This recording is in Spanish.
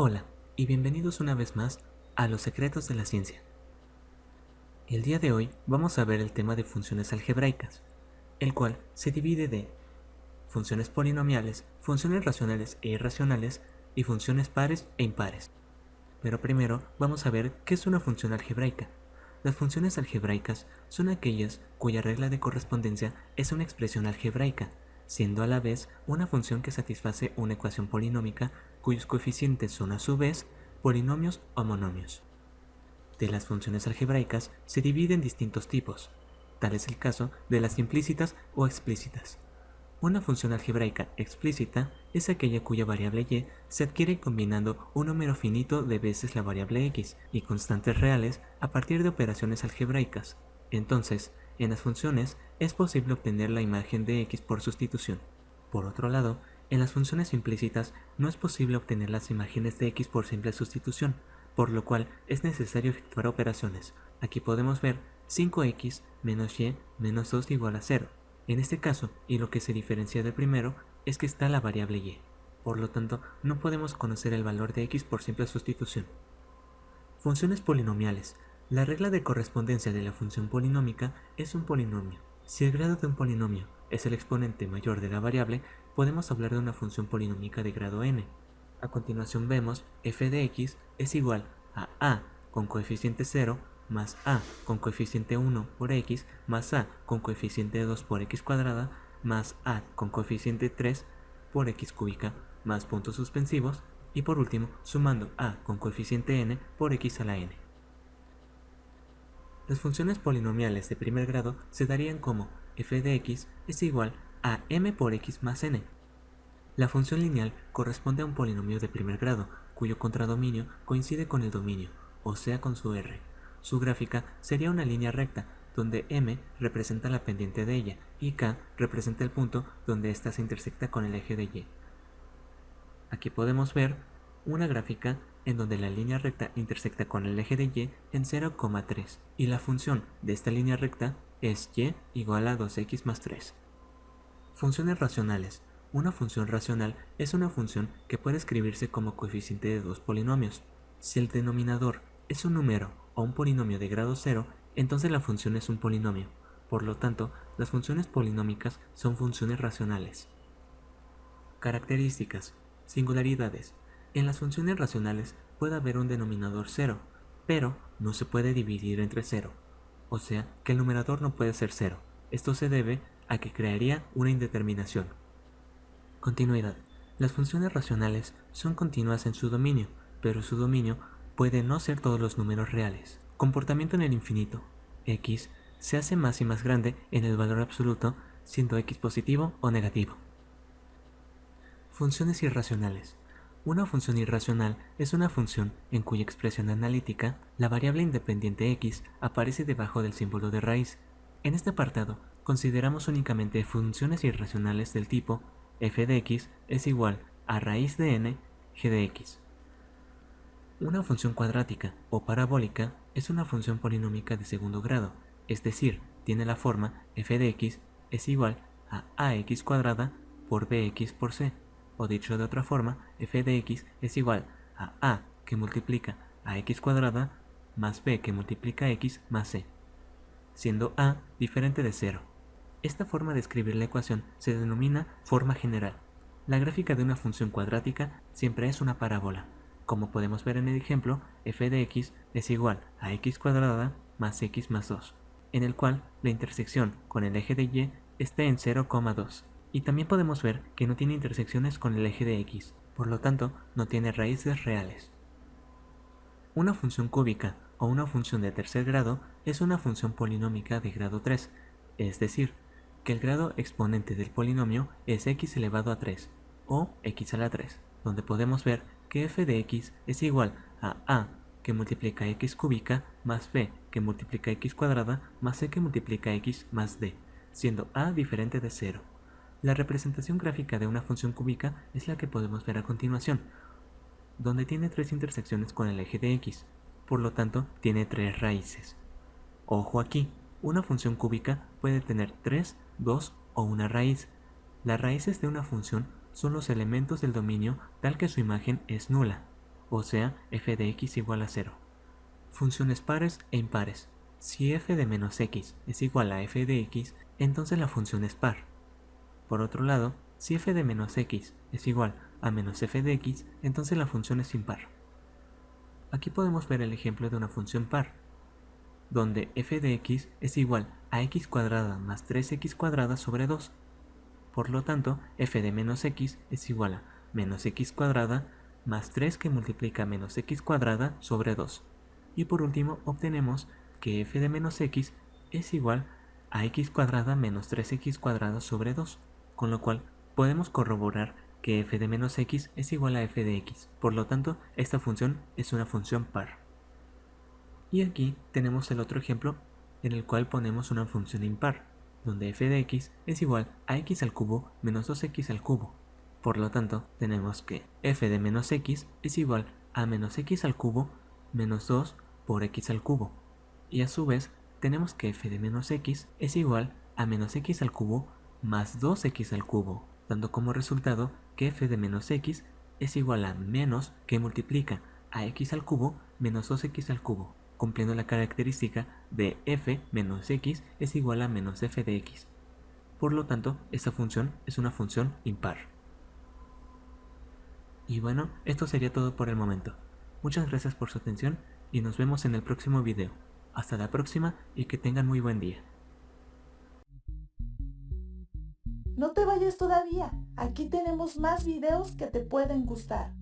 Hola, y bienvenidos una vez más a Los Secretos de la Ciencia. El día de hoy vamos a ver el tema de funciones algebraicas, el cual se divide de funciones polinomiales, funciones racionales e irracionales y funciones pares e impares. Pero primero vamos a ver qué es una función algebraica. Las funciones algebraicas son aquellas cuya regla de correspondencia es una expresión algebraica, siendo a la vez una función que satisface una ecuación polinómica cuyos coeficientes son a su vez polinomios o monomios. De las funciones algebraicas se divide en distintos tipos. Tal es el caso de las implícitas o explícitas. Una función algebraica explícita es aquella cuya variable y se adquiere combinando un número finito de veces la variable x y constantes reales a partir de operaciones algebraicas. Entonces, en las funciones es posible obtener la imagen de x por sustitución. Por otro lado, en las funciones implícitas no es posible obtener las imágenes de x por simple sustitución, por lo cual es necesario efectuar operaciones. Aquí podemos ver 5x menos y menos 2 igual a 0. En este caso, y lo que se diferencia del primero, es que está la variable y. Por lo tanto, no podemos conocer el valor de x por simple sustitución. Funciones polinomiales. La regla de correspondencia de la función polinómica es un polinomio. Si el grado de un polinomio es el exponente mayor de la variable, podemos hablar de una función polinómica de grado n. A continuación vemos f de x es igual a con coeficiente 0 más a con coeficiente 1 por x más a con coeficiente 2 por x cuadrada más a con coeficiente 3 por x cúbica más puntos suspensivos y por último sumando a con coeficiente n por x a la n. Las funciones polinomiales de primer grado se darían como f de x es igual a m por x más n. La función lineal corresponde a un polinomio de primer grado, cuyo contradominio coincide con el dominio, o sea con su r. Su gráfica sería una línea recta, donde m representa la pendiente de ella y k representa el punto donde ésta se intersecta con el eje de y. Aquí podemos ver una gráfica en donde la línea recta intersecta con el eje de y en 0,3 y la función de esta línea recta es y igual a 2x más 3. Funciones racionales. Una función racional es una función que puede escribirse como coeficiente de dos polinomios. Si el denominador es un número o un polinomio de grado 0, entonces la función es un polinomio. Por lo tanto, las funciones polinómicas son funciones racionales. Características. Singularidades. En las funciones racionales puede haber un denominador 0, pero no se puede dividir entre 0. O sea que el numerador no puede ser 0. Esto se debe a que crearía una indeterminación. Continuidad. Las funciones racionales son continuas en su dominio, pero su dominio puede no ser todos los números reales. Comportamiento en el infinito. X se hace más y más grande en el valor absoluto, siendo x positivo o negativo. Funciones irracionales. Una función irracional es una función en cuya expresión analítica la variable independiente x aparece debajo del símbolo de raíz. En este apartado consideramos únicamente funciones irracionales del tipo f de x es igual a raíz de n g de x. Una función cuadrática o parabólica es una función polinómica de segundo grado, es decir, tiene la forma f de x es igual a ax cuadrada por bx por c, o dicho de otra forma, f de x es igual a que multiplica a x cuadrada más b que multiplica x más c, siendo a diferente de 0. Esta forma de escribir la ecuación se denomina forma general. La gráfica de una función cuadrática siempre es una parábola. Como podemos ver en el ejemplo, f de x es igual a x cuadrada más x más 2, en el cual la intersección con el eje de y está en 0,2. Y también podemos ver que no tiene intersecciones con el eje de x, por lo tanto no tiene raíces reales. Una función cúbica o una función de tercer grado es una función polinómica de grado 3, es decir, que el grado exponente del polinomio es x elevado a 3, o x a la 3, donde podemos ver que f de x es igual a que multiplica x cúbica más b que multiplica x cuadrada más c que multiplica x más d, siendo a diferente de 0. La representación gráfica de una función cúbica es la que podemos ver a continuación, donde tiene 3 intersecciones con el eje de x, por lo tanto tiene 3 raíces. Ojo aquí, una función cúbica puede tener 3, 2 o una raíz. Las raíces de una función son los elementos del dominio tal que su imagen es nula. o sea, f de x igual a 0. Funciones pares e impares. Si f de menos x es igual a f de x, entonces la función es par. Por otro lado, si f de menos x es igual a menos f de x, entonces la función es impar. Aquí podemos ver el ejemplo de una función par, donde f de x es igual a x cuadrada más 3x cuadrada sobre 2. Por lo tanto, f de menos x es igual a menos x cuadrada más 3 que multiplica menos x cuadrada sobre 2. Y por último, obtenemos que f de menos x es igual a x cuadrada menos 3x cuadrada sobre 2, con lo cual podemos corroborar que f de menos x es igual a f de x. Por lo tanto, esta función es una función par. Y aquí tenemos el otro ejemplo en el cual ponemos una función impar, donde f de x es igual a x al cubo menos 2x al cubo. Por lo tanto, tenemos que f de menos x es igual a menos x al cubo menos 2 por x al cubo. Y a su vez, tenemos que f de menos x es igual a menos x al cubo más 2x al cubo, dando como resultado que f de menos x es igual a menos que multiplica a x al cubo menos 2x al cubo, cumpliendo la característica de f menos x es igual a menos f de x. Por lo tanto, esta función es una función impar. Y bueno, esto sería todo por el momento. Muchas gracias por su atención y nos vemos en el próximo video. Hasta la próxima y que tengan muy buen día. No te vayas todavía, aquí tenemos más videos que te pueden gustar.